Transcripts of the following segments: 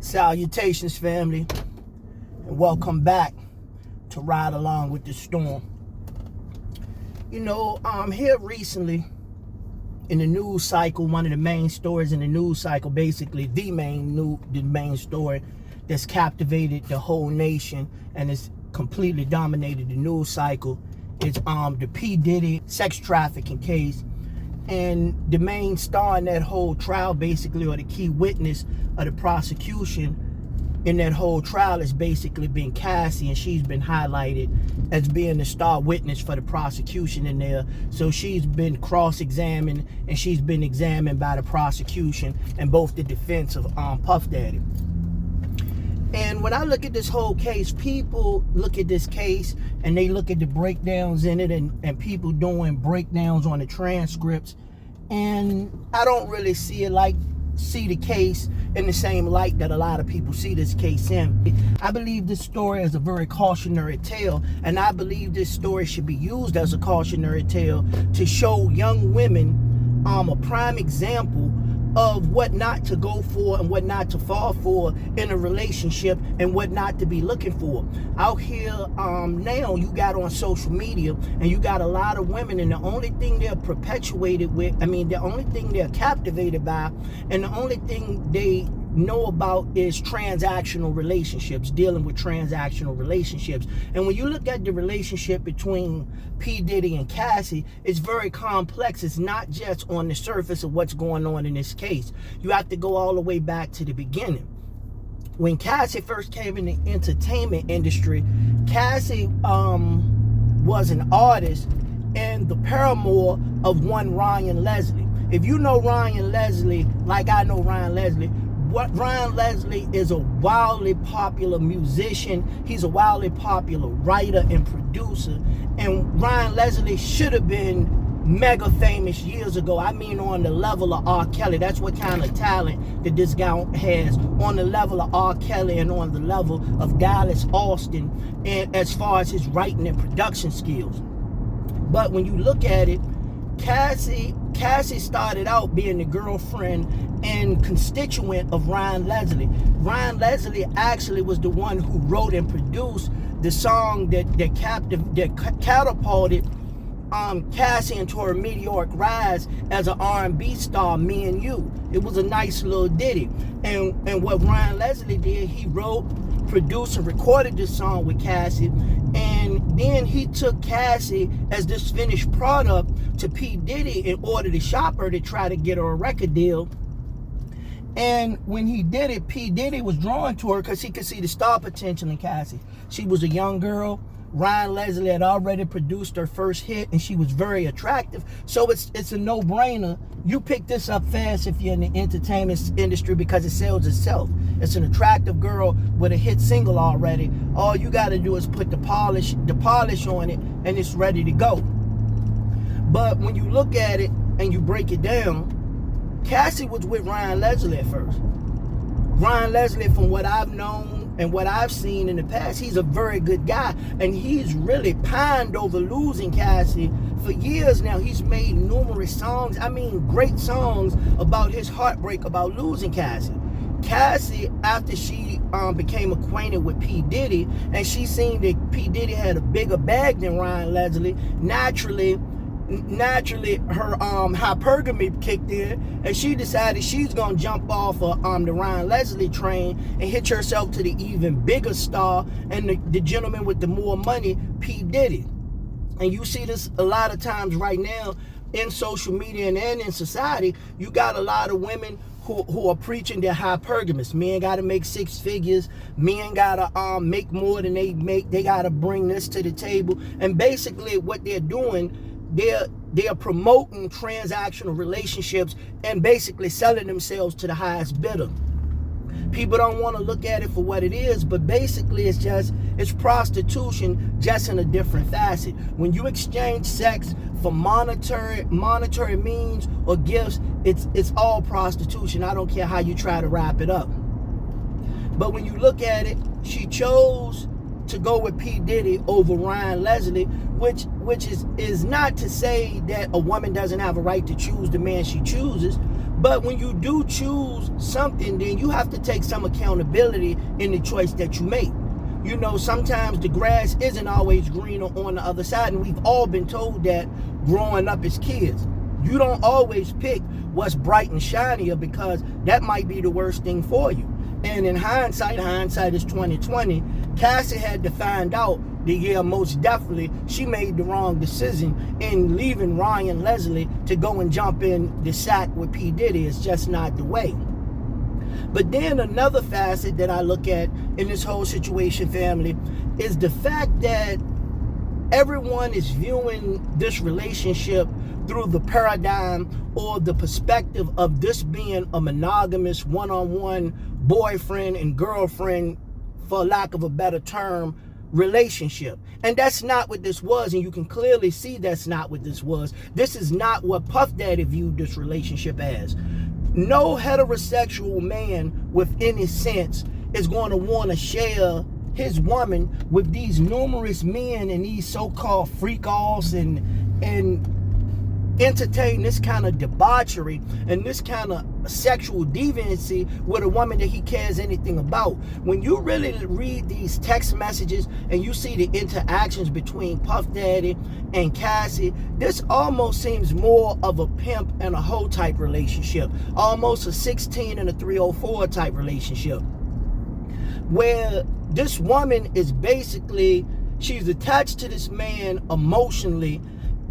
Salutations, family, and welcome back to Ride Along with the Storm. Here recently in the news cycle, one of the main stories in the news cycle, basically the main story that's captivated the whole nation and has completely dominated the news cycle is the P. Diddy sex trafficking case. And the main star in that whole trial, basically, or the key witness of the prosecution in that whole trial, has basically been Cassie, and she's been highlighted as being the star witness for the prosecution in there. So she's been cross-examined, and she's been examined by the prosecution and both the defense of Puff Daddy. And when I look at this whole case, people look at this case and they look at the breakdowns in it and people doing breakdowns on the transcripts. And I don't really see the case in the same light that a lot of people see this case in. I believe this story is a very cautionary tale, and I believe this story should be used as a cautionary tale to show young women a prime example of what not to go for and what not to fall for in a relationship and what not to be looking for. Out here now, you got on social media and you got a lot of women, and the only thing they're perpetuated with, the only thing they're captivated by, and the only thing they know about is transactional relationships, dealing with transactional relationships. And when you look at the relationship between P. Diddy and Cassie, it's very complex. It's not just on the surface of what's going on in this case. You have to go all the way back to the beginning. When Cassie first came in the entertainment industry, Cassie was an artist and the paramour of one Ryan Leslie. If you know Ryan Leslie, like I know Ryan Leslie, Ryan Leslie is a wildly popular musician. He's a wildly popular writer and producer. And Ryan Leslie should have been mega famous years ago. On the level of R. Kelly. That's what kind of talent that this guy has, on the level of R. Kelly and on the level of Dallas Austin, and as far as his writing and production skills. But when you look at it, Cassie started out being the girlfriend and constituent of Ryan Leslie. Ryan Leslie actually was the one who wrote and produced the song that catapulted Cassie into her meteoric rise as an R&B star, Me and You. It was a nice little ditty. And what Ryan Leslie did, he wrote, produced, and recorded this song with Cassie. And then he took Cassie as this finished product to P. Diddy in order to shop her to try to get her a record deal. And when he did it, P. Diddy was drawn to her because he could see the star potential in Cassie. She was a young girl. Ryan Leslie had already produced her first hit, and she was very attractive. So it's a no-brainer. You pick this up fast if you're in the entertainment industry because it sells itself. It's an attractive girl with a hit single already. All you got to do is put the polish on it, and it's ready to go. But when you look at it and you break it down, Cassie was with Ryan Leslie at first. Ryan Leslie, from what I've known and what I've seen in the past, he's a very good guy, and he's really pined over losing Cassie for years now. He's made numerous songs, great songs about his heartbreak about losing Cassie. Cassie, after she became acquainted with P. Diddy, and she seen that P. Diddy had a bigger bag than Ryan Leslie, naturally her hypergamy kicked in, and she decided she's gonna jump off of the Ryan Leslie train and hitch herself to the even bigger star and the gentleman with the more money, P. Diddy. And you see this a lot of times right now in social media and in society. You got a lot of women who are preaching they're hypergamous. Men gotta make six figures. Men gotta make more than they make. They gotta bring this to the table. And basically what they're doing, they're promoting transactional relationships and basically selling themselves to the highest bidder. People don't want to look at it for what it is, but basically it's prostitution, just in a different facet. When you exchange sex for monetary means or gifts, it's all prostitution. I don't care how you try to wrap it up. But when you look at it, she chose to go with P. Diddy over Ryan Leslie, which is not to say that a woman doesn't have a right to choose the man she chooses, But when you do choose something, then you have to take some accountability in the choice that you make. You know, sometimes the grass isn't always greener on the other side, and we've all been told that growing up as kids. You don't always pick what's bright and shinier, because that might be the worst thing for you. And in hindsight is 2020. Cassie had to find out that, yeah, most definitely she made the wrong decision in leaving Ryan Leslie to go and jump in the sack with P. Diddy. It's just not the way. But then another facet that I look at in this whole situation, family, is the fact that everyone is viewing this relationship through the paradigm or the perspective of this being a monogamous one-on-one boyfriend and girlfriend, for lack of a better term, relationship. And that's not what this was, and you can clearly see that's not what this was. This is not what Puff Daddy viewed this relationship as. No heterosexual man with any sense is going to want to share his woman with these numerous men and these so-called freak-offs and entertain this kind of debauchery and this kind of sexual deviancy with a woman that he cares anything about. When you really read these text messages and you see the interactions between Puff Daddy and Cassie, this almost seems more of a pimp and a hoe type relationship, almost a 16 and a 304 type relationship, where this woman is basically, she's attached to this man emotionally,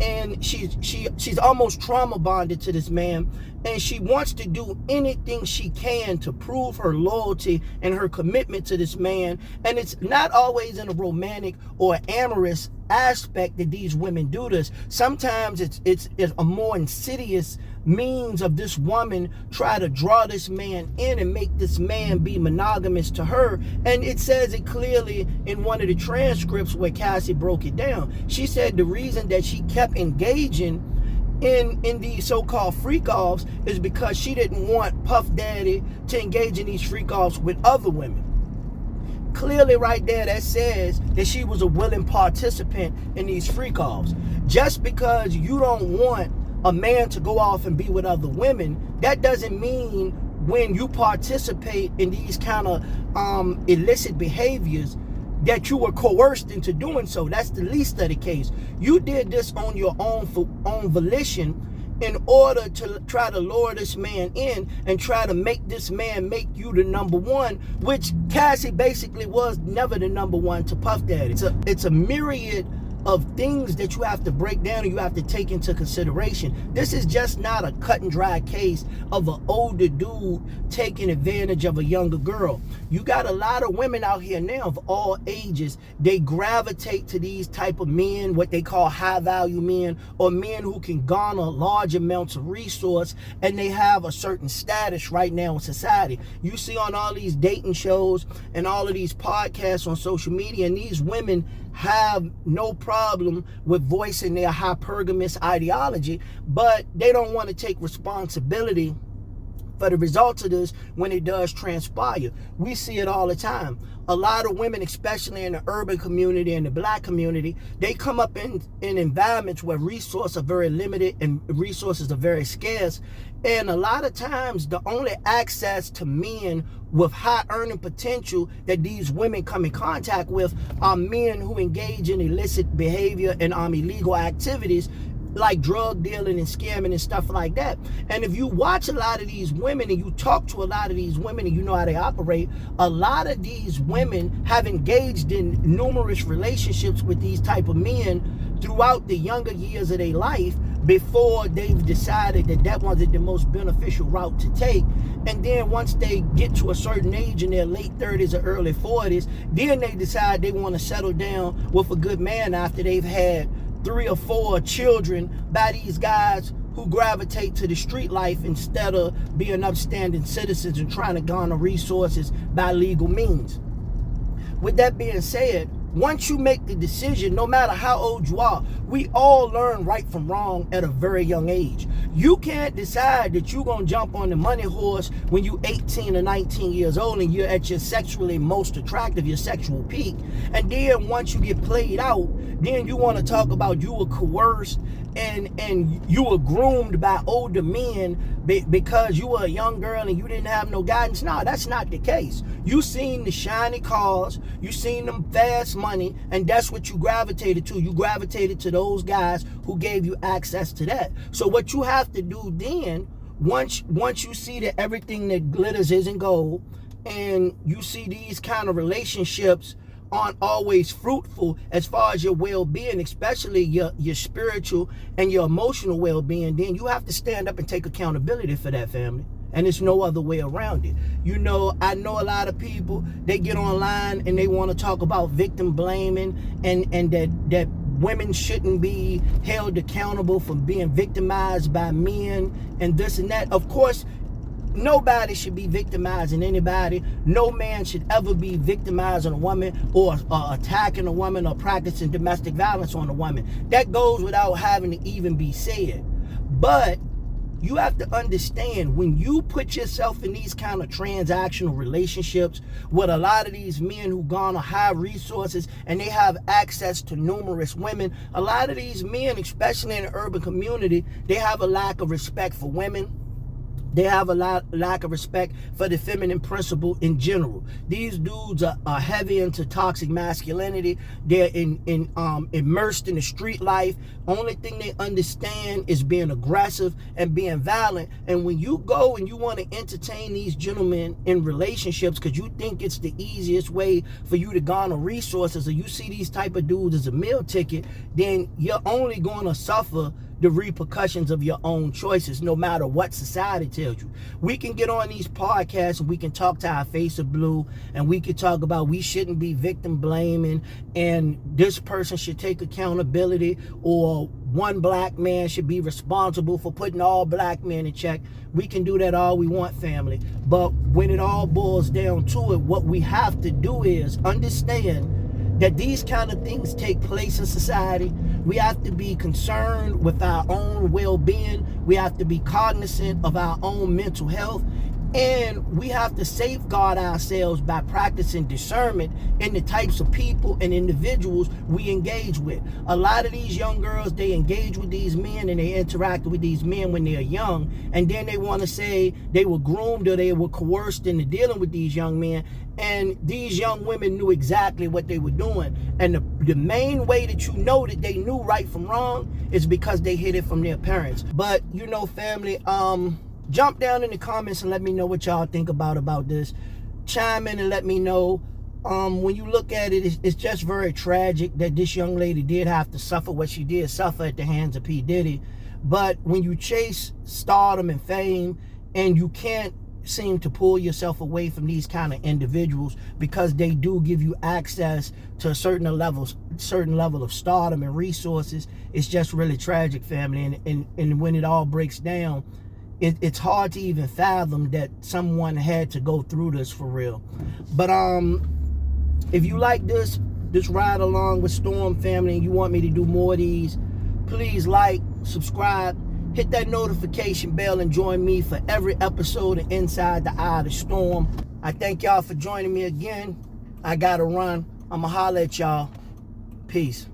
and she's almost trauma bonded to this man, and she wants to do anything she can to prove her loyalty and her commitment to this man. And it's not always in a romantic or amorous aspect that these women do this. Sometimes it's a more insidious means of this woman try to draw this man in and make this man be monogamous to her. And it says it clearly in one of the transcripts where Cassie broke it down. She said the reason that she kept engaging in these so-called freak-offs is because she didn't want Puff Daddy to engage in these freak-offs with other women. Clearly right there, that says that she was a willing participant in these freak-offs. Just because you don't want a man to go off and be with other women, that doesn't mean when you participate in these kind of illicit behaviors that you were coerced into doing so. That's the least of the case. You did this on your own volition in order to try to lure this man in and try to make this man make you the number one, which Cassie basically was never the number one to Puff Daddy. It's a myriad of things that you have to break down and you have to take into consideration. This is just not a cut and dry case of an older dude taking advantage of a younger girl. You got a lot of women out here now of all ages. They gravitate to these type of men, what they call high value men, or men who can garner large amounts of resource, and they have a certain status right now in society. You see on all these dating shows and all of these podcasts on social media, and these women have no problem with voicing their hypergamous ideology, but they don't want to take responsibility for the results of this when it does transpire. We see it all the time. A lot of women, especially in the urban community and the black community, they come up in environments where resources are very limited and resources are very scarce. And a lot of times the only access to men with high earning potential that these women come in contact with are men who engage in illicit behavior and illegal activities like drug dealing and scamming and stuff like that. And if you watch a lot of these women and you talk to a lot of these women and you know how they operate, a lot of these women have engaged in numerous relationships with these type of men throughout the younger years of their life before they've decided that that wasn't the most beneficial route to take. And then once they get to a certain age in their late 30s or early 40s, then they decide they want to settle down with a good man after they've had 3 or 4 children by these guys who gravitate to the street life instead of being upstanding citizens and trying to garner resources by legal means. With that being said, once you make the decision, no matter how old you are, we all learn right from wrong at a very young age. You can't decide that you're going to jump on the money horse when you're 18 or 19 years old and you're at your sexually most attractive, your sexual peak. And then once you get played out, then you want to talk about you were coerced and you were groomed by older men because you were a young girl and you didn't have no guidance. No, that's not the case. You seen the shiny cars, you seen them fast money, and that's what you gravitated to. You gravitated to those guys who gave you access to that. So what you have to do then, once you see that everything that glitters isn't gold, and you see these kind of relationships aren't always fruitful as far as your well-being, especially your spiritual and your emotional well-being, then you have to stand up and take accountability for that, family. And there's no other way around it. You know, I know a lot of people, they get online and they want to talk about victim blaming and that women shouldn't be held accountable for being victimized by men and this and that. Of course, nobody should be victimizing anybody. No man should ever be victimizing a woman or attacking a woman or practicing domestic violence on a woman. That goes without having to even be said. But you have to understand, when you put yourself in these kind of transactional relationships with a lot of these men who garner high resources and they have access to numerous women, a lot of these men, especially in the urban community, they have a lack of respect for women. They have a lack of respect for the feminine principle in general. These dudes are heavy into toxic masculinity. They're immersed in the street life. Only thing they understand is being aggressive and being violent. And when you go and you want to entertain these gentlemen in relationships because you think it's the easiest way for you to garner resources, or you see these type of dudes as a meal ticket, then you're only going to suffer the repercussions of your own choices, no matter what society tells you. We can get on these podcasts and we can talk to our face of blue, and we can talk about we shouldn't be victim blaming and this person should take accountability, or one black man should be responsible for putting all black men in check. We can do that all we want, family. But when it all boils down to it, what we have to do is understand that these kind of things take place in society. We have to be concerned with our own well-being. We have to be cognizant of our own mental health. And we have to safeguard ourselves by practicing discernment in the types of people and individuals we engage with. A lot of these young girls, they engage with these men and they interact with these men when they're young. And then they want to say they were groomed or they were coerced into dealing with these young men. And these young women knew exactly what they were doing. And the main way that you know that they knew right from wrong is because they hid it from their parents. But, you know, family, jump down in the comments and let me know what y'all think about this. Chime in and let me know. When you look at it, it's just very tragic that this young lady did have to suffer what she did suffer at the hands of P. Diddy. But when you chase stardom and fame and you can't seem to pull yourself away from these kind of individuals because they do give you access to a certain level of stardom and resources, it's just really tragic, family. And when it all breaks down, it's hard to even fathom that someone had to go through this for real. But if you like this ride along with Storm, family, and you want me to do more of these, please like, subscribe, hit that notification bell, and join me for every episode of Inside the Eye of the Storm. I thank y'all for joining me again. I gotta run. I'ma holler at y'all. Peace.